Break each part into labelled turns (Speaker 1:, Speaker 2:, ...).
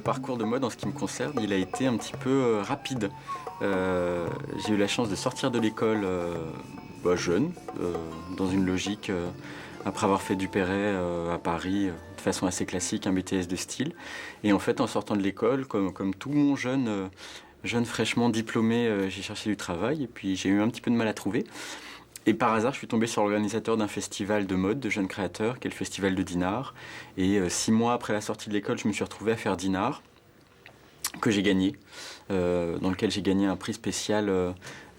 Speaker 1: parcours de mode en ce qui me concerne, il a été un petit peu rapide. J'ai eu la chance de sortir de l'école jeune, dans une logique, après avoir fait du Perret à Paris, de façon assez classique, un BTS de style. Et en fait, en sortant de l'école, comme tout mon jeune fraîchement diplômé, j'ai cherché du travail et puis j'ai eu un petit peu de mal à trouver. Et par hasard, je suis tombé sur l'organisateur d'un festival de mode de jeunes créateurs, qui est le festival de Dinard. Et 6 mois après la sortie de l'école, je me suis retrouvé à faire Dinard, que j'ai gagné, dans lequel j'ai gagné un prix spécial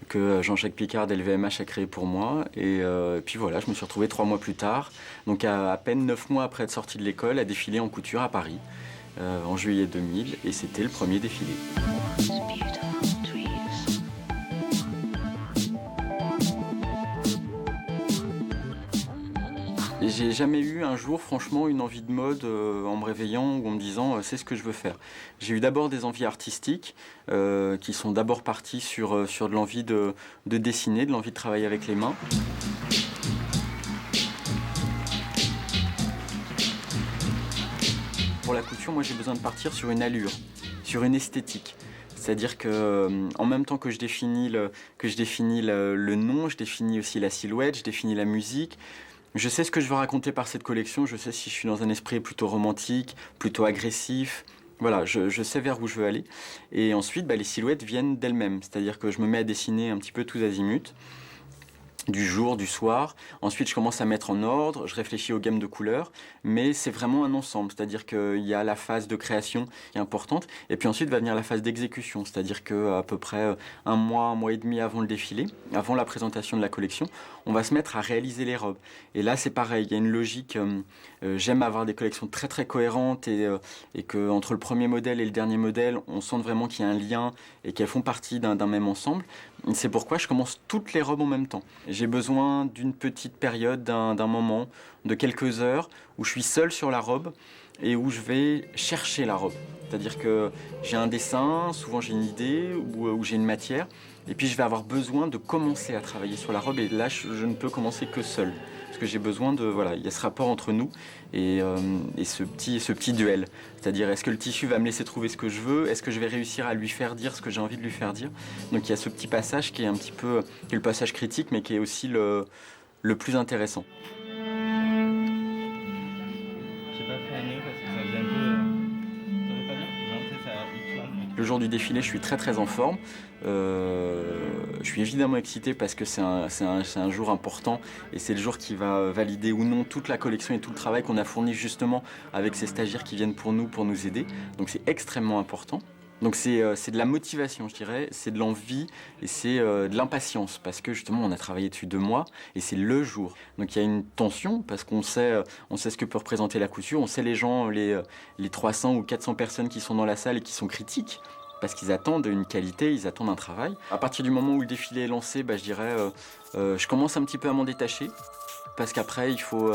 Speaker 1: que Jean-Jacques Picard d'LVMH a créé pour moi. Et puis voilà, je me suis retrouvé 3 mois plus tard, donc à peine 9 mois après être sorti de l'école, à défiler en couture à Paris, en juillet 2000, et c'était le premier défilé. Et j'ai jamais eu un jour, franchement, une envie de mode en me réveillant ou en me disant c'est ce que je veux faire. J'ai eu d'abord des envies artistiques qui sont d'abord parties sur de l'envie de dessiner, de l'envie de travailler avec les mains. Pour la couture, moi j'ai besoin de partir sur une allure, sur une esthétique. C'est-à-dire que en même temps que je définis le nom, je définis aussi la silhouette, je définis la musique. Je sais ce que je veux raconter par cette collection, je sais si je suis dans un esprit plutôt romantique, plutôt agressif. Voilà, je sais vers où je veux aller. Et ensuite, les silhouettes viennent d'elles-mêmes. C'est-à-dire que je me mets à dessiner un petit peu tous azimuts, du jour, du soir. Ensuite, je commence à mettre en ordre, je réfléchis aux gammes de couleurs, mais c'est vraiment un ensemble. C'est-à-dire qu'il y a la phase de création qui est importante, et puis ensuite va venir la phase d'exécution. C'est-à-dire qu'à peu près un mois et demi avant le défilé, avant la présentation de la collection, on va se mettre à réaliser les robes. Et là, c'est pareil, il y a une logique. J'aime avoir des collections très très cohérentes et que entre le premier modèle et le dernier modèle, on sente vraiment qu'il y a un lien et qu'elles font partie d'un même ensemble. C'est pourquoi je commence toutes les robes en même temps. J'ai besoin d'une petite période, d'un moment, de quelques heures où je suis seul sur la robe et où je vais chercher la robe. C'est-à-dire que j'ai un dessin, souvent j'ai une idée ou j'ai une matière, et puis je vais avoir besoin de commencer à travailler sur la robe, et là je ne peux commencer que seul. Parce que j'ai besoin de... Voilà, il y a ce rapport entre nous et ce petit duel. C'est-à-dire, est-ce que le tissu va me laisser trouver ce que je veux? Est-ce que je vais réussir à lui faire dire ce que j'ai envie de lui faire dire? Donc il y a ce petit passage qui est un petit peu... qui est le passage critique, mais qui est aussi le plus intéressant. Le jour du défilé, je suis très très en forme. Je suis évidemment excité parce que c'est un jour important et c'est le jour qui va valider ou non toute la collection et tout le travail qu'on a fourni justement avec ces stagiaires qui viennent pour nous aider. Donc c'est extrêmement important. Donc c'est de la motivation, je dirais, c'est de l'envie et c'est de l'impatience parce que justement on a travaillé dessus 2 mois et c'est le jour. Donc il y a une tension parce qu'on sait ce que peut représenter la couture, on sait les gens, les 300 ou 400 personnes qui sont dans la salle et qui sont critiques parce qu'ils attendent une qualité, ils attendent un travail. À partir du moment où le défilé est lancé, je dirais, je commence un petit peu à m'en détacher parce qu'après il faut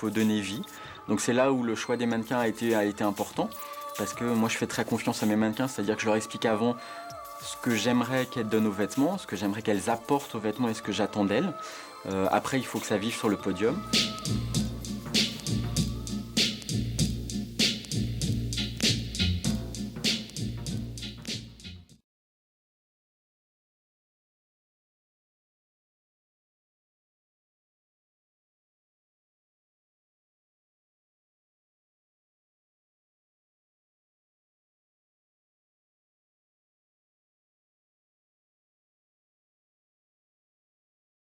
Speaker 1: donner vie. Donc c'est là où le choix des mannequins a été important. Parce que moi je fais très confiance à mes mannequins, c'est-à-dire que je leur explique avant ce que j'aimerais qu'elles donnent aux vêtements, ce que j'aimerais qu'elles apportent aux vêtements et ce que j'attends d'elles. Après il faut que ça vive sur le podium.